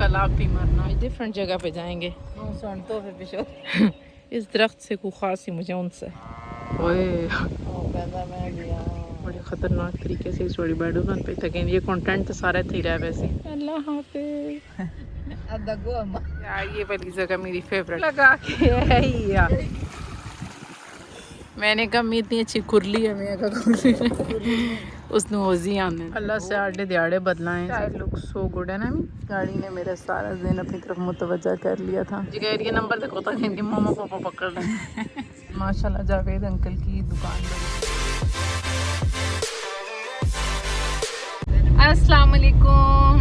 कल आप भी मरना। डिफरेंट जगह पे जाएंगे। तो फिर पिछो इस दरख्त से को खास ही मुझे उनसे ओए मैं गया बड़े ख़तरनाक तरीके से इस बड़ी बेडून पे थके। ये कंटेंट तो सारा थी रहा है वैसे। अल्लाह हाफिज़ यार, ये वाली जगह मेरी फेवरेट लगा के है ही यार। मैंने कहा मैं इतनी अच्छी कुरली है, मैं उसने ओजी आने अल्लाह से आड़े दिहाड़े बदलाएं। आई लुक सो गुड है ना। गाड़ी ने मेरा सारा ज़हन अपनी तरफ मुतवज्जा कर लिया था। जिगर ये नंबर देखो तो इनके मामा पापा पकड़ रहे हैं। माशाल्लाह जावेद अंकल की दुकान पर। अस्सलाम वालेकुम।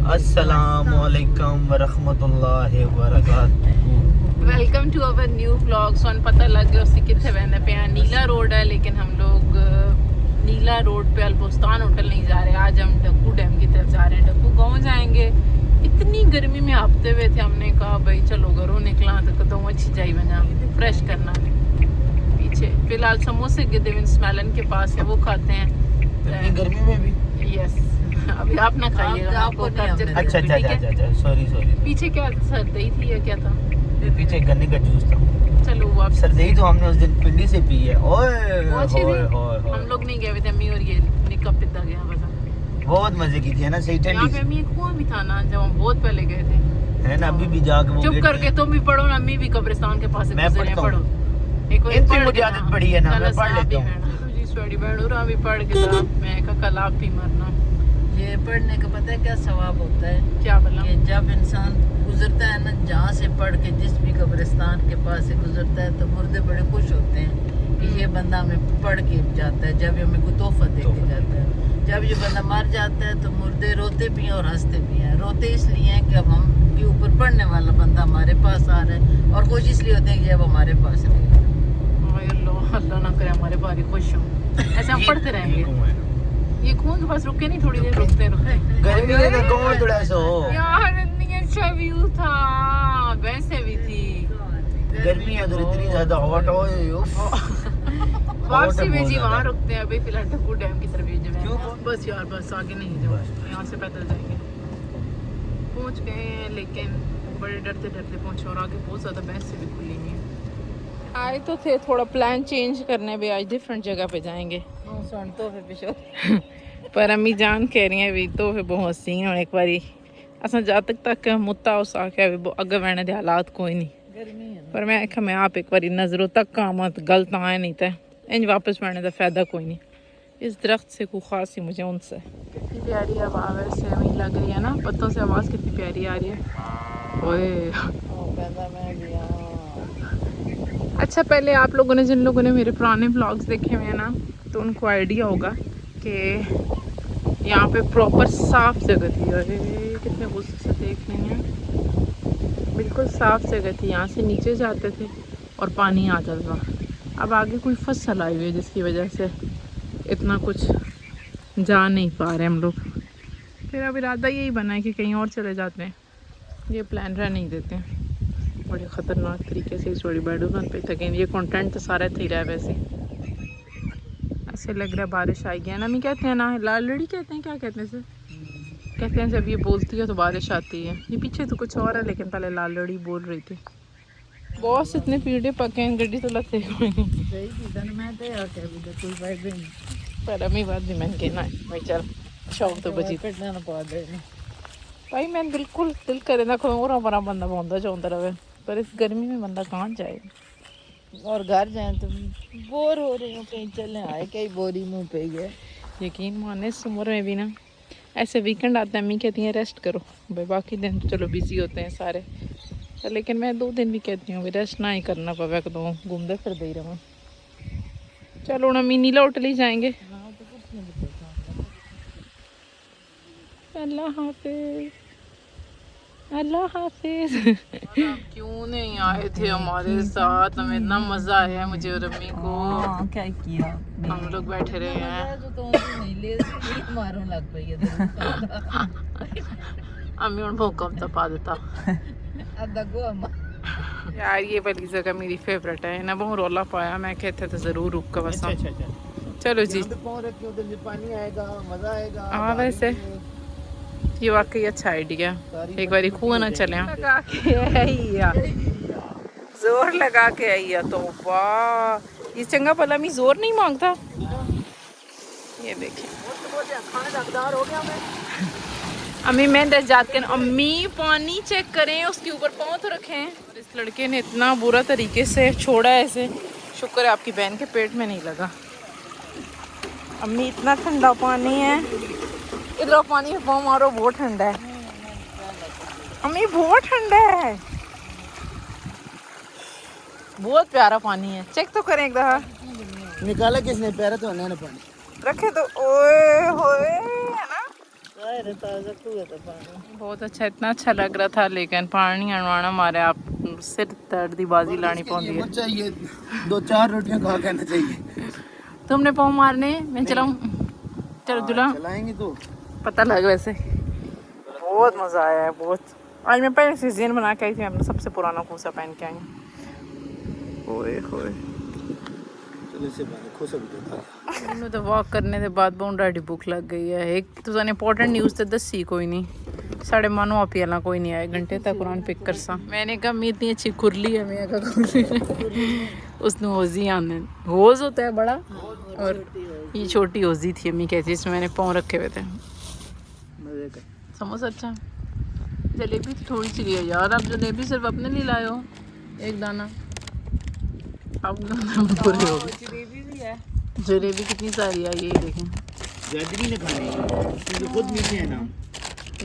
अस्सलाम वालेकुम वरहमतुल्लाहि वबरकातुहू। Welcome to our new vlog. सोन पता लग गया उसी कितने वहने पे हैं। नीला रोड है, लेकिन हम लोग नीला रोड पे अल्बुस्तान होटल नहीं जा रहे। आज हम डक्कू डैम की तरफ जा रहे हैं। डक्कू गाँव जाएंगे। इतनी गर्मी में हाफते हुए थे, हमने कहा भाई चलो घरों निकला तो कदों अच्छी जाई बना फ्रेश करना। पीछे फिलहाल समोसे गिदेविन स्मेलन के पास है, वो खाते हैं गर्मी में भी। यस, अभी आप ना खाइएगा। अच्छा सॉरी पीछे क्या सर्दी थी या क्या था? पीछे गन्ने का जूस था। चलो वो आप सर्दी तो हमने उस दिन पिंडी से पी है। ओए वो अच्छी थी। होए हम लोग नहीं गए हुए थे, अम्मी और ये निका पिता गया बस। बहुत मजे की थी है ना, सही यहाँ पे ठंडी अम्मी एक कुआं भी था ना, जब हम बहुत पहले गए थे। है ना। अभी भी जाके वो चुप गेट करके तुम भी पढ़ो ना, अम्मी भी कब्रिस्तान के पास से मैं गुजरे हैं, पढ़ता पढ़ो हूँ। एक बार इतनी पढ़ मुझे के आदत पड़ी है ना, कल मैं पढ़ आप भी लेता हूँ। पढ़ना। जी सॉरी बहनूरा भी पढ़ के था। मैं कहा कल आप भी मरना। ये पढ़ने का पता है क्या सवाब होता है? क्या बोला? कि जब इंसान गुजरता है ना, जहाँ से पढ़ के जिस भी कब्रिस्तान के पास से गुजरता है, तो मुर्दे बड़े खुश होते हैं कि ये बंदा हमें पढ़ के जाता है, जब हमें कोई तोहफा दे के जाता है। जब ये बंदा मर जाता है तो मुर्दे रोते भी हैं और हंसते भी हैं। रोते इसलिए हैं कि अब हम के ऊपर पढ़ने वाला बंदा हमारे पास आ रहा है, और खुश इसलिए होते हैं कि अब हमारे पास रहेगा। अल्लाह ना करे हमारे बारे खुश हो। ऐसे हम पढ़ते रहेंगे। ये कुआं के पास रुके नहीं, थोड़ी देर रुकते गर्मी में तो कौन थोड़ा सो यार। इतनी अच्छा व्यू था, वैसे भी थी गर्मी है उधर इतनी ज्यादा हॉट हो। वापसी में जी वहाँ रुकते हैं। अभी फिलहाल डक्कू डैम की तरफ जो है। बस यार बस आगे नहीं जाओ, यहाँ से पैदल जाएंगे। पहुँच गए हैं, लेकिन बड़े डरते डरते पहुँचे, और आगे बहुत ज़्यादा भैंस भी खुली हुई है। आए तो थे थोड़ा प्लान चेंज करने भी, आज डिफरेंट जगह पे जाएंगे। तो फिर पिछो पर अम्मी जान कह रही है भी तो फिर बहुत सी और एक बारी असा जब तक मुत्ता उस आख्या अगर वहने दे हालात कोई नहीं गर्मी है ना। पर मैं आख्या मैं आप एक बारी नज़रों तक आमत गलत आए नहीं तो इंज वापस पढ़ने का फ़ायदा कोई नहीं। इस दरख्त से को खास ही मुझे उनसे कितनी प्यारी आवाज़ वैसे हमें लग रही है ना, पत्तों से आवाज़ कितनी प्यारी आ रही है। ओए मैं गया। अच्छा, पहले आप लोगों ने, जिन लोगों ने मेरे पुराने ब्लॉग्स देखे हुए हैं ना, तो उनको आइडिया होगा कि यहाँ पे प्रॉपर साफ़ जगह थी। अरे कितने गुस्से से देख रही हैं, बिल्कुल साफ़ जगह थी। यहाँ से नीचे जाते थे और पानी आ जाता था। अब आगे कोई फसल आई हुई है जिसकी वजह से इतना कुछ जा नहीं पा रहे हम लोग। फिर अब इरादा यही बना है कि कहीं और चले जाते हैं, ये प्लान रह नहीं देते हैं। बड़े ख़तरनाक तरीके से इस बड़ी बेडून पे थके। ये कंटेंट तो सारा थी रहा है वैसे। ऐसे लग रहा है बारिश आएगी है ना। मैं कहते हैं ना लाल लड़ी कहते हैं, क्या कहते हैं सर? कहते हैं जब ये बोलती है तो बारिश आती है। ये पीछे तो कुछ और है, लेकिन पहले लाल लड़ी बोल रही थी। बॉस इतने पीड़े पके हैं, गड्डी तो लगते कोई नहीं। पर अम्मी बात भी मैं कहना है भाई, चल शौक तो बची भाई। मैं बिल्कुल दिल करे ना कोई और हमारा बंदा बोंदा चाहता रहे, पर इस गर्मी में बंदा कहाँ जाए। और घर जाए तो बोर हो रही हूँ, कहीं चले आए, कहीं बोरी मुंह पे गए। यकीन माने इस उम्र में भी ना ऐसे वीकेंड आते हैं, अम्मी कहती हैं रेस्ट करो भाई। बाकी दिन तो चलो बिजी होते हैं सारे, तो लेकिन मैं 2 दिन भी कहती हूँ रेस्ट ना ही करना पवे, कदों घूमते फिरते ही रहो। चलो अम्मी नीला होटल ही जाएंगे। अल्लाह हाफिज, अल्लाह हाफिज। क्यों नहीं आए थे हमारे साथ? हमें इतना मजा आया है मुझे और अम्मी को। क्या किया हम लोग बैठे रहे हैं। तो नहीं ले मारो लग पई है। अम्मी और भूकंप तो पा देता यार। ये वाली जगह मेरी फेवरेट है ना। बहुत रौला पाया, मैं कहते थे जरूर रुक कर बस। चलो जी, पानी आएगा, मजा आएगा। हाँ वैसे ये वाकई अच्छा आइडिया। एक बार खूह ना चले लगा के आइया, जोर लगा के आइया तो वाह, ये चंगा भला मी जोर नहीं मांगता। ये देखिए अम्मी मैं दस जात के अम्मी पानी चेक करें, उसके ऊपर पाँव तो रखें। और इस लड़के ने इतना बुरा तरीके से छोड़ा है ऐसे, शुक्र है आपकी बहन के पेट में नहीं लगा। अम्मी इतना ठंडा पानी है, इधर पानी में पाँव मारो, बहुत ठंडा है अम्मी, बहुत ठंडा है, बहुत प्यारा पानी है। चेक तो करें एक दफा। निकाला किसने? पैरा तो ना पानी रखे तो ओए होए है ना, ताज़ा कुआ था पानी। बहुत अच्छा, इतना अच्छा लग रहा था, लेकिन पानी अनवाना मारे आप सिर दर्द दी बाजी लानी पौंदी है। चाहिए 2-4 रोटियां खा के आना चाहिए। तुमने पाँव मारने, मैं चलाऊं? चलो दुला, चलाएंगे तो पता लग। वैसे बहुत मज़ा आया है, बहुत। आज मैं पहले से जीन बना के आई थी, अपना सबसे पुराना खूसा पहन के आई। ओए होए, चलो से बात खोसा भी देता मैं तो वॉक करने के बाद बहुत डाढ़ी भूख लग गई है। एक तो इंपॉर्टेंट न्यूज़ तो दसी कोई नहीं, साढ़े मानो आप ही कोई नहीं आए घंटे तक कुरान पिक कर सा। मैंने कहा मैं इतनी अच्छी खुरली है, मैं कहा उसने होजी आने होज होता है बड़ा, और ये छोटी होजी थी अम्मी कहती, इसमें मैंने पाँव रखे हुए थे। समोसा अच्छा, जलेबी तो थोड़ी सी लिया यार, आप जलेबी सिर्फ अपने लिए लाए हो एक दाना, अब पूरे हो गए। जलेबी भी है, जलेबी कितनी सारी आई है, ये देखें। जल्दी न खाने क्योंकि खुद मीठे हैं ना।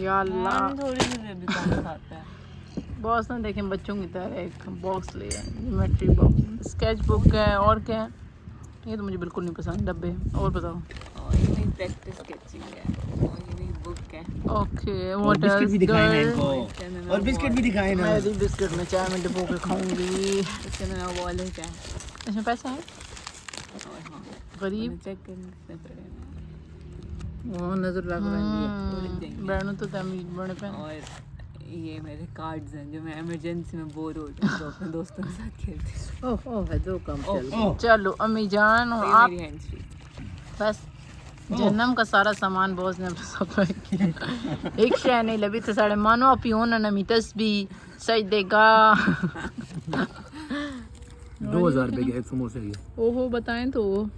या अल्लाह, थोड़ी जलेबी कम खाता है। बॉस ने देखें बच्चों की तरह एक बॉक्स लिया है, ज्योमेट्री बॉक्स, स्केच बुक है, और क्या है, ये तो मुझे बिल्कुल नहीं पसंद डब्बे। और बताओ, और ये नहीं प्रैक्टिस स्केचिंग है, और ये नहीं बुक है। ओके और बिस्किट भी दिखाए ना इनको, और बिस्किट भी दिखाए ना। मैं बिस्किट में चाय में डुबो के खाऊंगी। इसके मेरा वॉलेट है, इसमें पैसे हैं? और हाँ गरीब चेक करने पड़े वो नजर लग रही है, बहनों तो तमीज बड़े पे। और ये मेरे कार्ड्स हैं जो मैं इमरजेंसी में बोर हो जाऊँ तो अपने दोस्तों के साथ खेलती हूँ। ओह है दो कम चलो अम्मी जान हो ये आप, मेरी हैंड्स बस जन्म का सारा सामान बॉस ने सब पैक किया, एक शय नहीं लभी तो साढ़े मानो आप ना नमी तस्बी सच देगा। 2000 रुपए के एक समोसे ये। ओहो बताएं तो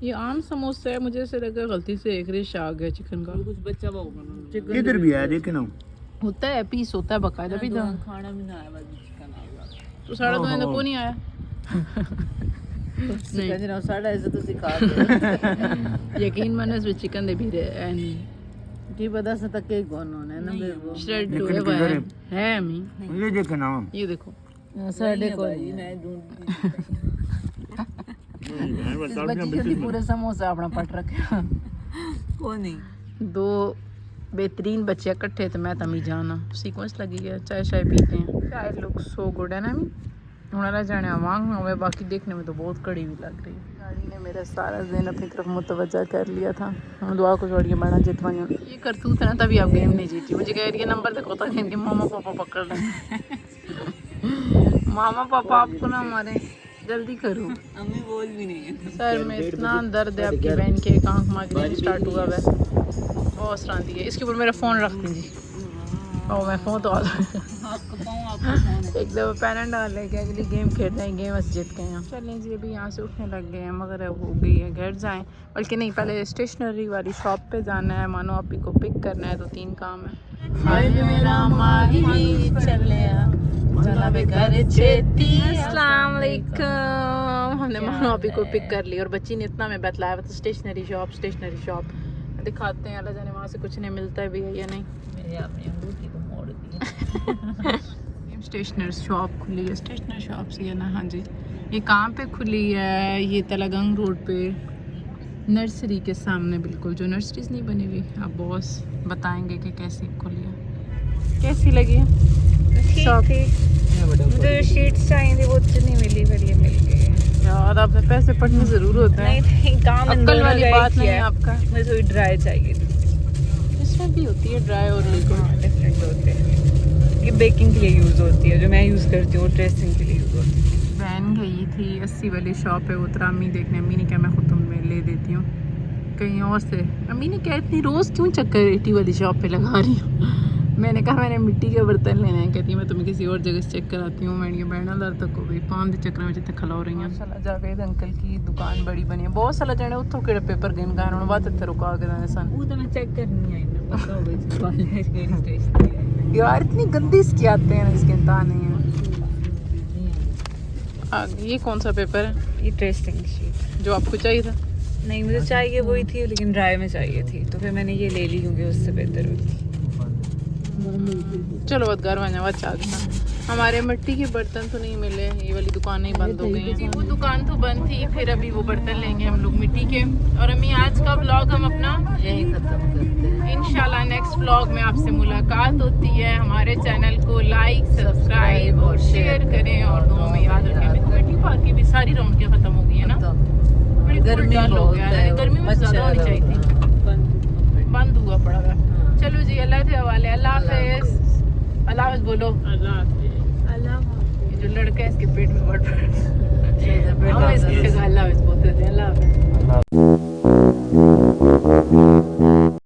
ये आम समोसा है, मुझे ऐसे लगा गलती से एक रिश आ गया चिकन का। कुछ बच्चा चिकन इधर भी है देखे ना, होता है पीस होता है बकायदा भी था, खाना भी ना आया, बस चिकन आ गया तो साढ़े दो तो को नहीं आया। नहीं ना साढ़ा ऐसे तो सिखा दे। यकीन माने इसमें चिकन दे भी रहे की पता से तक के कौन होना है ना मेरे को श्रेड हुए है अम्मी, ये देखे ना, ये देखो साढ़े को मैं ढूंढ बच्ची पूरे समोसा अपना पट रखे। वो नहीं, दो बेहतरीन बच्चे इकट्ठे थे, मैं तमी जाना सीक्वेंस लगी है, चाय शाय पीते हैं। चाय लुक सो गुड है ना मी, हमारा जाने वांग हमें, बाकी देखने में तो बहुत कड़ी भी लग रही है। गाड़ी ने मेरा सारा ज़हन अपनी तरफ मुतवज्जा कर लिया था, हम दुआ को छोड़िए बड़ा जितवा ये करतूत है ना, तभी आप गेम नहीं जीती। मुझे कह रही है नंबर देखो तो इनके मामा पापा पकड़ लें। मामा पापा आपको ना मारे, जल्दी करो। अम्मी बोल भी नहीं है सर में इतना दर्द है, आपकी बहन के एक आँख माइग्रेन स्टार्ट हुआ है, बहुत सरांती है। इसके ऊपर मेरा फ़ोन रख दीजिए, और मैं फ़ोन तो एक दफ़ा पैन डाल लेके अगली गेम खेल रहे हैं, गेम बस जीत गए हैं। चलें जी, अभी यहाँ से उठने लग गए हैं, मगर हो गई है घर जाएं, बल्कि नहीं पहले स्टेशनरी वाली शॉप पे जाना है, मानो आप ही को पिक करना है, तो 3 काम है। अस्सलाम वालेकुम, हमने मानो आप ही को पिक कर लिया, और बच्ची ने इतना में बतलाया था स्टेशनरी शॉप दिखाते हैं, अल्लाह जाने वहाँ से कुछ नहीं मिलता है भी है या नहीं। मेरे आपने अंगूठी को मोड़ दिया। स्टेशनरी शॉप खुली है, स्टेशनरी शॉप सी है ना, हाँ जी। ये कहाँ पे खुली है? ये तलागंग रोड पे नर्सरी के सामने, बिल्कुल जो नर्सरीज नहीं बनी हुई। अब बॉस बताएंगे कि कैसी खुली है, कैसी लगी है शॉप। मुझे शीट्स चाहिए थी, वो नहीं मिली, फिर ये मिल गई यार आपने पैसे पढ़ने ज़रूर होते हैं, नहीं काम अक्ल वाली बात नहीं है आपका। मुझे थोड़ी ड्राई चाहिए थी, इसमें भी होती है ड्राई और लिक्विड, डिफरेंट होते हैं। ये बेकिंग के लिए यूज़ होती है, जो मैं यूज़ करती हूँ ड्रेसिंग के लिए यूज़ होती है। बहन गई थी 80 वाली शॉप है, उतरा अम्मी देखने, अम्मी ने कहा मैं खुद तुम्हें ले देती हूँ, कहीं और से। अम्मी ने कहा इतनी रोज़ क्यों चक्कर रेटी वाली शॉप पे लगा रही हूँ। मैंने कहा मैंने मिट्टी के बर्तन लेने हैं। कहती मैं तुम्हें किसी और जगह से चेक कराती हूँ। मैंने बहना दर तक हो गई 5 चक्कर में जितने खला हो रही हैं। माशाल्लाह जावेद अंकल की दुकान बड़ी बनी है। बहुत सारा जने उत्थों केड़े पेपर गिन गए उन्होंने बात इतने रुका के देने सन। वो तो मैं चेक करनी आई ना, पता हो गई कॉलेज केड़ी स्टेशन यार इतनी गंदी इसकी आते हैं ना, इसके ताने हैं। ये कौन सा पेपर है ये टेस्टिंग शीट जो आपको चाहिए था? नहीं, मुझे चाहिए वही थी लेकिन ड्राई में चाहिए थी, तो फिर मैंने ये ले ली क्योंकि उससे बेहतर होती। चलो बहुत घर वहाँ अच्छा गया। हमारे मिट्टी के बर्तन तो नहीं मिले, ये वाली दुकान ही बंद हो गई है। वो दुकान तो बंद थी, फिर अभी वो बर्तन लेंगे हम लोग मिट्टी के। और अम्मी आज का व्लॉग हम अपना यही खत्म करते हैं। इंशाल्लाह नेक्स्ट व्लॉग में आपसे मुलाकात होती है। हमारे चैनल को लाइक सब्सक्राइब और शेयर करें और दुआ में याद रखें। अभी तो मिट्टी पार्क की भी सारी रौनकें खत्म हो गई है ना, बड़ी गर्मी फुल हो बहुत गया है, है। गर्मी में ज़्यादा होनी चाहिए थी, बंद हुआ पड़ा है। चलो जी अल्लाह के हवाले। अल्लाह हाफिज़। अल्लाह हाफिज़ बोलो। ये जो लड़का है इसके पेट में बढ़ हम इसकी अल्लाह हाफिज़ बोलते थे। अल्लाह हाफिज़।